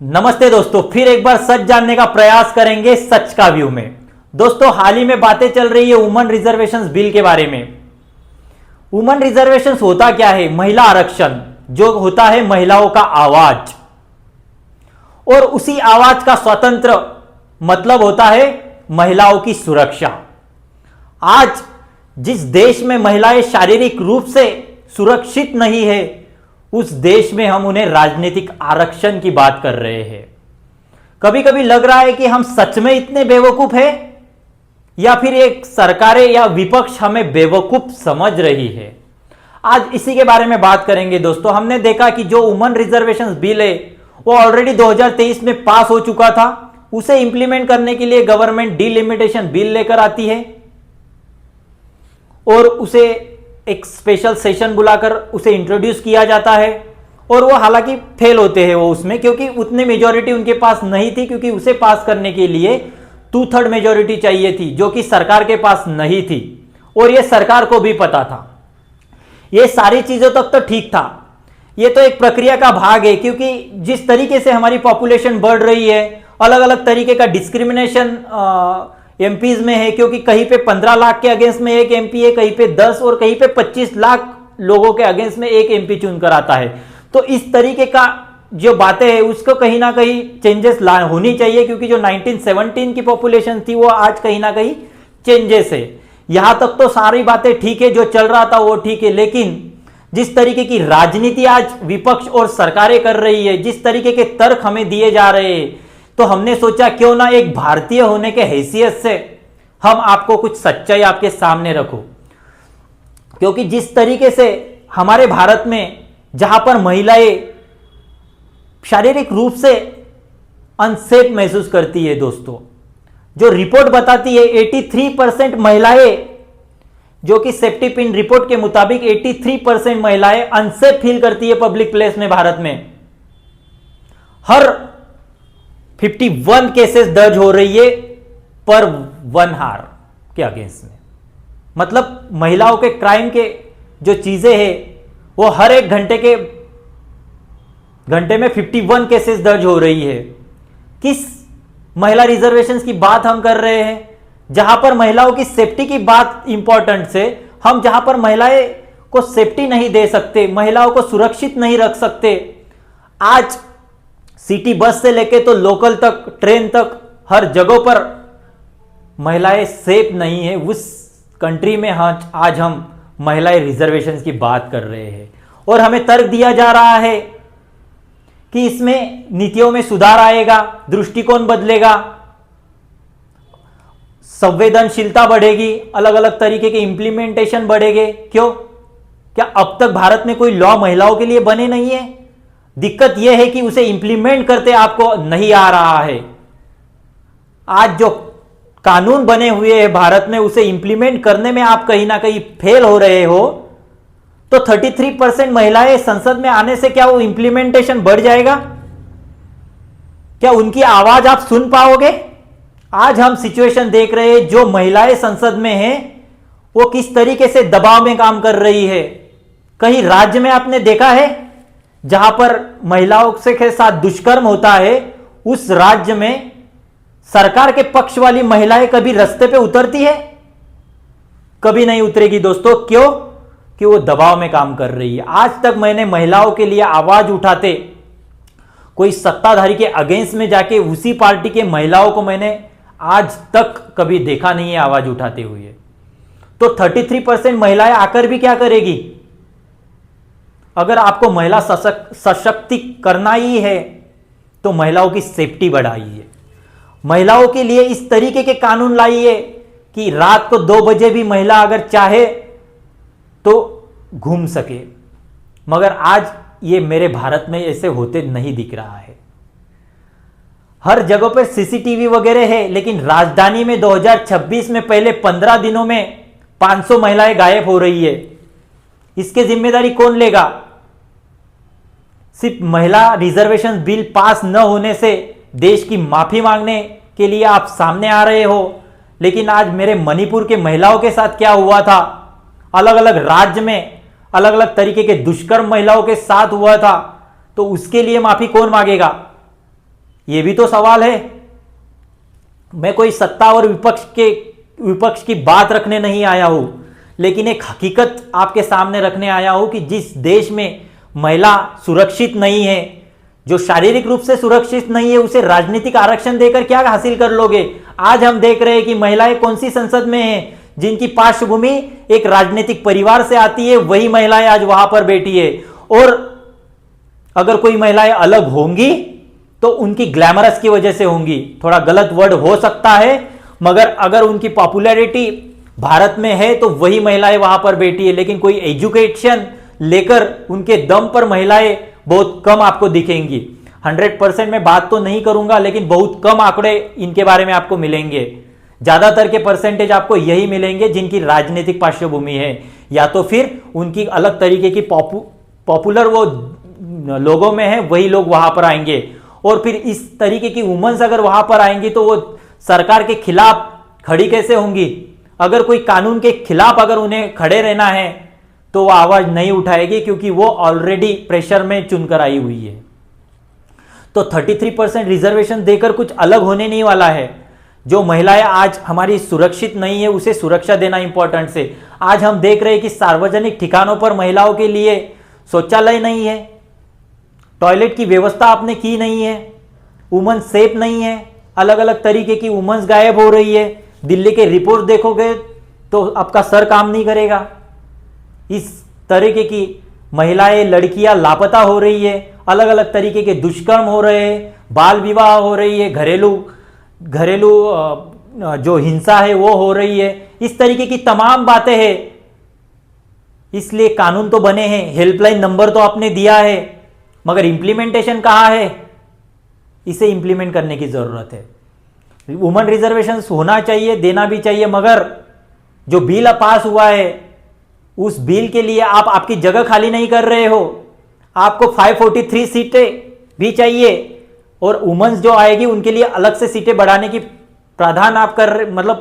नमस्ते दोस्तों, फिर एक बार सच जानने का प्रयास करेंगे सच का व्यू में। दोस्तों, हाल ही में बातें चल रही है वुमन रिजर्वेशंस बिल के बारे में। वुमन रिजर्वेशंस होता क्या है? महिला आरक्षण, जो होता है महिलाओं का आवाज, और उसी आवाज का स्वतंत्र मतलब होता है महिलाओं की सुरक्षा। आज जिस देश में महिलाएं शारीरिक रूप से सुरक्षित नहीं है, उस देश में हम उन्हें राजनीतिक आरक्षण की बात कर रहे हैं। कभी कभी लग रहा है कि हम सच में इतने बेवकूफ हैं, या फिर एक सरकारें या विपक्ष हमें बेवकूफ समझ रही है। आज इसी के बारे में बात करेंगे दोस्तों। हमने देखा कि जो वुमन रिजर्वेशन बिल है वो ऑलरेडी 2023 में पास हो चुका था। उसे इंप्लीमेंट करने के लिए गवर्नमेंट डिलिमिटेशन बिल लेकर आती है और उसे एक स्पेशल सेशन बुलाकर उसे इंट्रोड्यूस किया जाता है, और वो हालांकि फेल होते हैं वो उसमें, क्योंकि उतनी मेजॉरिटी उनके पास नहीं थी, क्योंकि उसे पास करने के लिए 2/3 मेजॉरिटी चाहिए थी, जो कि सरकार के पास नहीं थी, और ये सरकार को भी पता था। ये सारी चीजों तक तो ठीक था, ये तो एक प्रक्रिया का भाग है, क्योंकि जिस तरीके से हमारी पॉपुलेशन बढ़ रही है, अलग अलग तरीके का डिस्क्रिमिनेशन एमपीज में है, क्योंकि कहीं पे 15 लाख के अगेंस्ट में एक एमपी है, कहीं पे 10 और कहीं पे 25 लाख लोगों के अगेंस्ट में एक एमपी चुनकर आता है। तो इस तरीके का जो बातें हैं उसको कहीं ना कहीं चेंजेस होनी चाहिए, क्योंकि जो 1917 की पॉपुलेशन थी वो आज कहीं ना कहीं चेंजेस है। यहां तक तो सारी बातें ठीक है, जो चल रहा था वो ठीक है, लेकिन जिस तरीके की राजनीति आज विपक्ष और सरकारें कर रही है, जिस तरीके के तर्क हमें दिए जा रहे हैं, तो हमने सोचा क्यों ना एक भारतीय होने के हैसियत से हम आपको कुछ सच्चाई आपके सामने रखो। क्योंकि जिस तरीके से हमारे भारत में जहां पर महिलाएं शारीरिक रूप से अनसेफ महसूस करती है दोस्तों, जो रिपोर्ट बताती है 83% महिलाएं, जो कि सेफ्टी पिन रिपोर्ट के मुताबिक 83% महिलाएं अनसेफ फील करती है पब्लिक प्लेस में भारत में। हर 51 केसेस दर्ज हो रही है पर 1 आवर के अगेंस्ट में। मतलब महिलाओं के क्राइम के जो चीजें हैं वो हर एक घंटे में 51 केसेस दर्ज हो रही है। किस महिला रिजर्वेशंस की बात हम कर रहे हैं? जहां पर महिलाओं की सेफ्टी की बात इंपॉर्टेंट से, हम जहां पर महिलाएं को सेफ्टी नहीं दे सकते, महिलाओं को सुरक्षित नहीं रख सकते। आज सिटी बस से लेके तो लोकल तक, ट्रेन तक, हर जगह पर महिलाएं सेफ नहीं है। उस कंट्री में आज हम महिला रिजर्वेशन की बात कर रहे हैं, और हमें तर्क दिया जा रहा है कि इसमें नीतियों में सुधार आएगा, दृष्टिकोण बदलेगा, संवेदनशीलता बढ़ेगी, अलग अलग तरीके के इंप्लीमेंटेशन बढ़ेंगे। क्यों? क्या अब तक भारत में कोई लॉ महिलाओं के लिए बने नहीं है? दिक्कत यह है कि उसे इंप्लीमेंट करते आपको नहीं आ रहा है। आज जो कानून बने हुए हैं भारत में, उसे इंप्लीमेंट करने में आप कहीं ना कहीं फेल हो रहे हो। तो 33% महिलाएं संसद में आने से क्या वो इंप्लीमेंटेशन बढ़ जाएगा? क्या उनकी आवाज आप सुन पाओगे? आज हम सिचुएशन देख रहे हैं, जो महिलाएं संसद में हैं वो किस तरीके से दबाव में काम कर रही है। कहीं राज्य में आपने देखा है जहां पर महिलाओं के साथ दुष्कर्म होता है, उस राज्य में सरकार के पक्ष वाली महिलाएं कभी रास्ते पे उतरती है? कभी नहीं उतरेगी दोस्तों। क्यों? कि वो दबाव में काम कर रही है। आज तक मैंने महिलाओं के लिए आवाज उठाते कोई सत्ताधारी के अगेंस्ट में जाके उसी पार्टी के महिलाओं को मैंने आज तक कभी देखा नहीं है आवाज उठाते हुए। तो 33% महिलाएं आकर भी क्या करेगी? अगर आपको महिला सशक्तिकरण करना ही है तो महिलाओं की सेफ्टी बढ़ाइए, महिलाओं के लिए इस तरीके के कानून लाइए कि रात को 2 बजे भी महिला अगर चाहे तो घूम सके। मगर आज ये मेरे भारत में ऐसे होते नहीं दिख रहा है। हर जगह पर सीसीटीवी वगैरह है, लेकिन राजधानी में 2026 में पहले 15 दिनों में 500 महिलाएं गायब हो रही है। इसकी जिम्मेदारी कौन लेगा? सिर्फ महिला रिजर्वेशन बिल पास न होने से देश की माफी मांगने के लिए आप सामने आ रहे हो, लेकिन आज मेरे मणिपुर के महिलाओं के साथ क्या हुआ था, अलग अलग राज्य में अलग अलग तरीके के दुष्कर्म महिलाओं के साथ हुआ था, तो उसके लिए माफी कौन मांगेगा? ये भी तो सवाल है। मैं कोई सत्ता और विपक्ष की बात रखने नहीं आया हूं, लेकिन एक हकीकत आपके सामने रखने आया हूं कि जिस देश में महिला सुरक्षित नहीं है, जो शारीरिक रूप से सुरक्षित नहीं है, उसे राजनीतिक आरक्षण देकर क्या हासिल कर लोगे। आज हम देख रहे हैं कि महिलाएं कौन सी संसद में हैं, जिनकी पार्श्वभूमि एक राजनीतिक परिवार से आती है, वही महिलाएं आज वहां पर बैठी है। और अगर कोई महिलाएं अलग होंगी तो उनकी ग्लैमरस की वजह से होंगी। थोड़ा गलत वर्ड हो सकता है, मगर अगर उनकी पॉपुलैरिटी भारत में है तो वही महिलाएं वहां पर बैठी है। लेकिन कोई एजुकेशन लेकर उनके दम पर महिलाएं बहुत कम आपको दिखेंगी। 100% में बात तो नहीं करूंगा, लेकिन बहुत कम आंकड़े इनके बारे में आपको मिलेंगे। ज्यादातर के परसेंटेज आपको यही मिलेंगे जिनकी राजनीतिक पार्श्वभूमि है, या तो फिर उनकी अलग तरीके की पॉपुलर वो लोगों में है, वही लोग वहां पर आएंगे। और फिर इस तरीके की वुमेन्स अगर वहां पर आएंगी तो वो सरकार के खिलाफ खड़ी कैसे होंगी। अगर कोई कानून के खिलाफ अगर उन्हें खड़े रहना है तो वो आवाज नहीं उठाएगी, क्योंकि वो ऑलरेडी प्रेशर में चुनकर आई हुई है। तो 33% रिजर्वेशन देकर कुछ अलग होने नहीं वाला है। जो महिलाएं आज हमारी सुरक्षित नहीं है, उसे सुरक्षा देना इंपॉर्टेंट है। आज हम देख रहे हैं कि सार्वजनिक ठिकानों पर महिलाओं के लिए शौचालय नहीं है, टॉयलेट की व्यवस्था आपने की नहीं है, वुमन सेफ नहीं है, अलग अलग तरीके की वुमेन्स गायब हो रही है। दिल्ली के रिपोर्ट देखोगे तो आपका सर काम नहीं करेगा। इस तरीके की महिलाएं, लड़कियां लापता हो रही है, अलग अलग तरीके के दुष्कर्म हो रहे हैं, बाल विवाह हो रही है, घरेलू जो हिंसा है वो हो रही है। इस तरीके की तमाम बातें हैं। इसलिए कानून तो बने हैं, हेल्पलाइन नंबर तो आपने दिया है, मगर इंप्लीमेंटेशन कहां है। इसे इंप्लीमेंट करने की जरूरत है। वुमेन रिजर्वेशन होना चाहिए, देना भी चाहिए, मगर जो बिल पास हुआ है उस बिल के लिए आप आपकी जगह खाली नहीं कर रहे हो। आपको 543 सीटें भी चाहिए, और वुमेन्स जो आएगी उनके लिए अलग से सीटें बढ़ाने की प्रावधान आप कर रहे, मतलब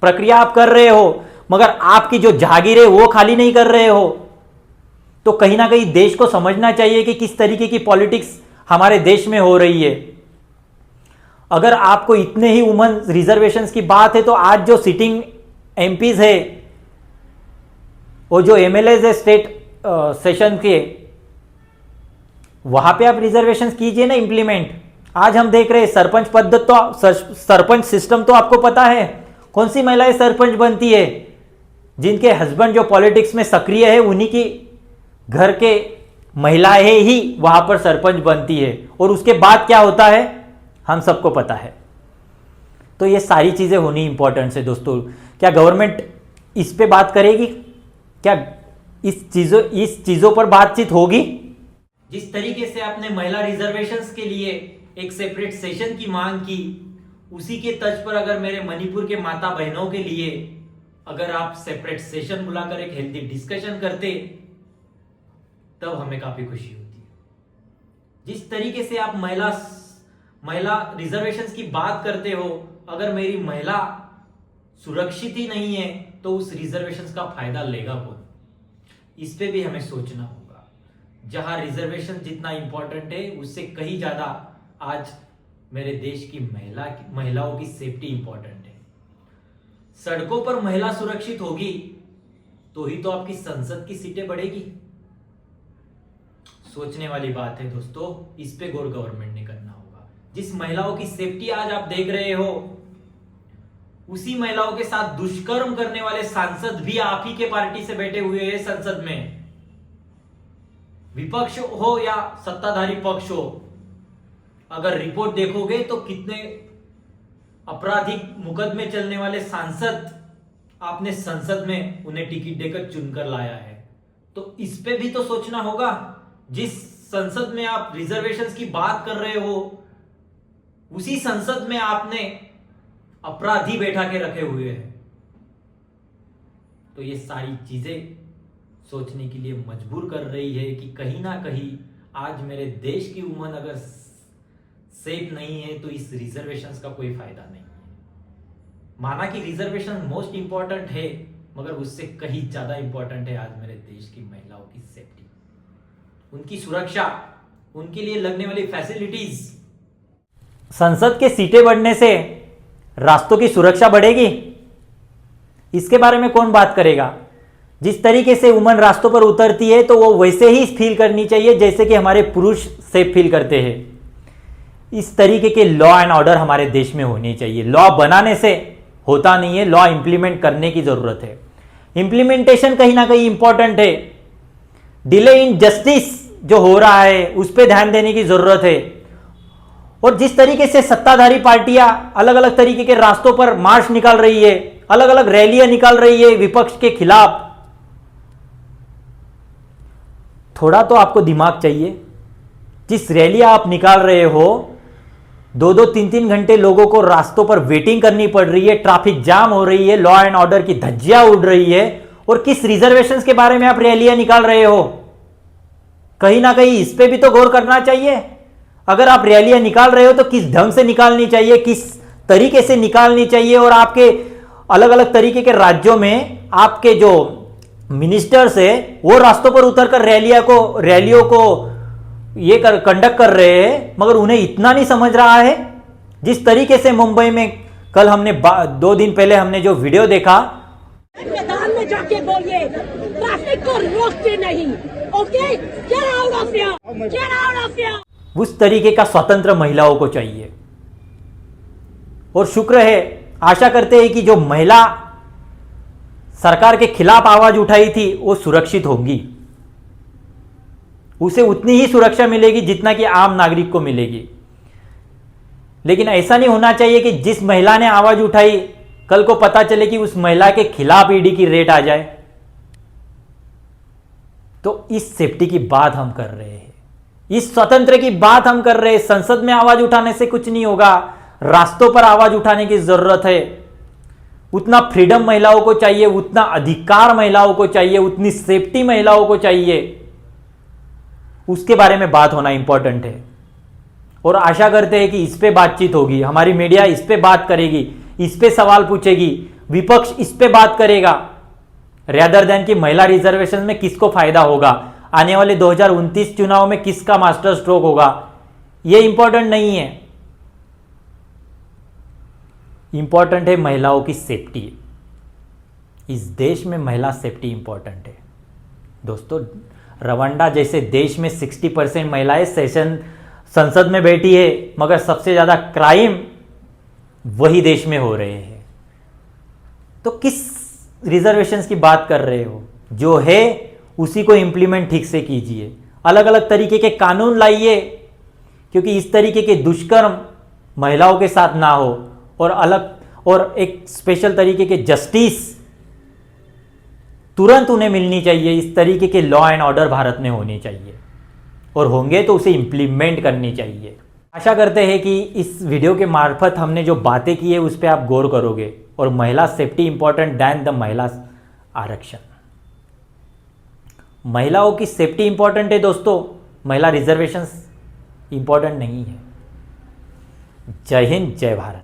प्रक्रिया आप कर रहे हो, मगर आपकी जो जागीर है वो खाली नहीं कर रहे हो। तो कहीं ना कहीं देश को समझना चाहिए कि किस तरीके की पॉलिटिक्स हमारे देश में हो रही है। अगर आपको इतने ही वुमेन रिजर्वेशंस की बात है तो आज जो सिटिंग एमपीज है और जो एमएलएज है स्टेट सेशन के, वहां पे आप रिजर्वेशन कीजिए ना इंप्लीमेंट। आज हम देख रहे हैं सरपंच पद तो सरपंच सिस्टम तो आपको पता है, कौन सी महिलाएं सरपंच बनती है। जिनके हस्बैंड जो पॉलिटिक्स में सक्रिय है उन्हीं की घर के महिलाएं ही वहां पर सरपंच बनती है, और उसके बाद क्या होता है हम सबको पता है। तो ये सारी चीजें होनी इंपॉर्टेंट है दोस्तों। क्या गवर्नमेंट इस पे बात करेगी? क्या इस चीजों पर बातचीत होगी? जिस तरीके से आपने महिला रिजर्वेशंस के लिए एक सेपरेट सेशन की मांग की, उसी के तर्ज पर अगर मेरे मणिपुर के माता बहनों के लिए अगर आप सेपरेट सेशन बुलाकर एक हेल्दी डिस्कशन करते, तब हमें काफी खुशी होती है। जिस तरीके से आप महिला रिजर्वेशंस की बात करते हो, अगर मेरी महिला सुरक्षित ही नहीं है तो उस रिजर्वेशंस का फायदा लेगा कौन? इस पे भी हमें सोचना होगा। जहां रिजर्वेशन जितना इंपॉर्टेंट है, उससे कहीं ज्यादा आज मेरे देश की महिलाओं की सेफ्टी इंपॉर्टेंट है। सड़कों पर महिला सुरक्षित होगी तो ही तो आपकी संसद की सीटें बढ़ेगी। सोचने वाली बात है दोस्तों, इस पे गौर गवर्नमेंट ने करना होगा। जिस महिलाओं की सेफ्टी आज आप देख रहे हो, उसी महिलाओं के साथ दुष्कर्म करने वाले सांसद भी आप ही के पार्टी से बैठे हुए हैं संसद में। विपक्ष हो या सत्ताधारी पक्ष हो, अगर रिपोर्ट देखोगे तो कितने आपराधिक मुकदमे चलने वाले सांसद आपने संसद में उन्हें टिकट देकर चुनकर लाया है। तो इस पे भी तो सोचना होगा। जिस संसद में आप रिजर्वेशंस की बात कर रहे हो, उसी संसद में आपने अपराधी बैठा के रखे हुए हैं। तो ये सारी चीजें सोचने के लिए मजबूर कर रही है कि कहीं ना कहीं आज मेरे देश की वुमन अगर सेफ नहीं है तो इस रिजर्वेशंस का कोई फायदा नहीं है। माना कि रिजर्वेशन मोस्ट इंपॉर्टेंट है, मगर उससे कहीं ज्यादा इंपॉर्टेंट है आज मेरे देश की महिलाओं की सेफ्टी, उनकी सुरक्षा, उनके लिए लगने वाली फैसिलिटीज। संसद के सीटें बढ़ने से रास्तों की सुरक्षा बढ़ेगी? इसके बारे में कौन बात करेगा? जिस तरीके से वुमन रास्तों पर उतरती है तो वो वैसे ही फील करनी चाहिए जैसे कि हमारे पुरुष सेफ फील करते हैं। इस तरीके के लॉ एंड ऑर्डर हमारे देश में होने चाहिए। लॉ बनाने से होता नहीं है, लॉ इंप्लीमेंट करने की जरूरत है। इंप्लीमेंटेशन कहीं ना कहीं इंपॉर्टेंट है। डिले इन जस्टिस जो हो रहा है उस पर ध्यान देने की जरूरत है। और जिस तरीके से सत्ताधारी पार्टियां अलग अलग तरीके के रास्तों पर मार्च निकाल रही है, अलग अलग रैलियां निकाल रही है विपक्ष के खिलाफ, थोड़ा तो आपको दिमाग चाहिए। जिस रैलियां आप निकाल रहे हो, 2-2, 3-3 घंटे लोगों को रास्तों पर वेटिंग करनी पड़ रही है, ट्रैफिक जाम हो रही है, लॉ एंड ऑर्डर की धज्जियां उड़ रही है, और किस रिजर्वेशंस के बारे में आप रैलियां निकाल रहे हो? कहीं ना कहीं इस पे भी तो गौर करना चाहिए। अगर आप रैलियां निकाल रहे हो तो किस ढंग से निकालनी चाहिए, किस तरीके से निकालनी चाहिए। और आपके अलग अलग तरीके के राज्यों में आपके जो मिनिस्टर्स है वो रास्तों पर उतरकर रैलियों को ये कंडक्ट कर रहे हैं, मगर उन्हें इतना नहीं समझ रहा है। जिस तरीके से मुंबई में कल हमने 2 दिन पहले हमने जो वीडियो देखा, मैदान में जाके बोलिए ट्रैफिक को रोकते नहीं, okay? Get out of here, get out of here. उस तरीके का स्वतंत्र महिलाओं को चाहिए। और शुक्र है, आशा करते हैं कि जो महिला सरकार के खिलाफ आवाज उठाई थी वो सुरक्षित होंगी, उसे उतनी ही सुरक्षा मिलेगी जितना कि आम नागरिक को मिलेगी। लेकिन ऐसा नहीं होना चाहिए कि जिस महिला ने आवाज उठाई कल को पता चले कि उस महिला के खिलाफ ईडी की रेड आ जाए। तो इस सेफ्टी की बात हम कर रहे हैं, इस स्वतंत्र की बात हम कर रहे हैं। संसद में आवाज उठाने से कुछ नहीं होगा, रास्तों पर आवाज उठाने की जरूरत है। उतना फ्रीडम महिलाओं को चाहिए, उतना अधिकार महिलाओं को चाहिए, उतनी सेफ्टी महिलाओं को चाहिए। उसके बारे में बात होना इंपॉर्टेंट है। और आशा करते हैं कि इस पे बातचीत होगी, हमारी मीडिया इस पे बात करेगी, इस पे सवाल पूछेगी, विपक्ष इस पे बात करेगा, रेदर देन कि महिला रिजर्वेशन में किसको फायदा होगा, आने वाले 2029 चुनाव में किसका मास्टर स्ट्रोक होगा, यह इंपॉर्टेंट नहीं है। इंपॉर्टेंट है महिलाओं की सेफ्टी। इस देश में महिला सेफ्टी इंपॉर्टेंट है दोस्तों। रवांडा जैसे देश में 60% महिलाएं संसद में बैठी है, मगर सबसे ज्यादा क्राइम वही देश में हो रहे हैं। तो किस रिजर्वेशंस की बात कर रहे हो? जो है उसी को इंप्लीमेंट ठीक से कीजिए। अलग अलग तरीके के कानून लाइए, क्योंकि इस तरीके के दुष्कर्म महिलाओं के साथ ना हो, और एक स्पेशल तरीके के जस्टिस तुरंत उन्हें मिलनी चाहिए। इस तरीके के लॉ एंड ऑर्डर भारत में होने चाहिए, और होंगे तो उसे इंप्लीमेंट करनी चाहिए। आशा करते हैं कि इस वीडियो के मार्फत हमने जो बातें की है उस पर आप गौर करोगे, और महिला सेफ्टी इंपॉर्टेंट दैन द महिला आरक्षण। महिलाओं की सेफ्टी इंपॉर्टेंट है दोस्तों, महिला रिजर्वेशंस इंपॉर्टेंट नहीं है। जय हिंद, जय भारत।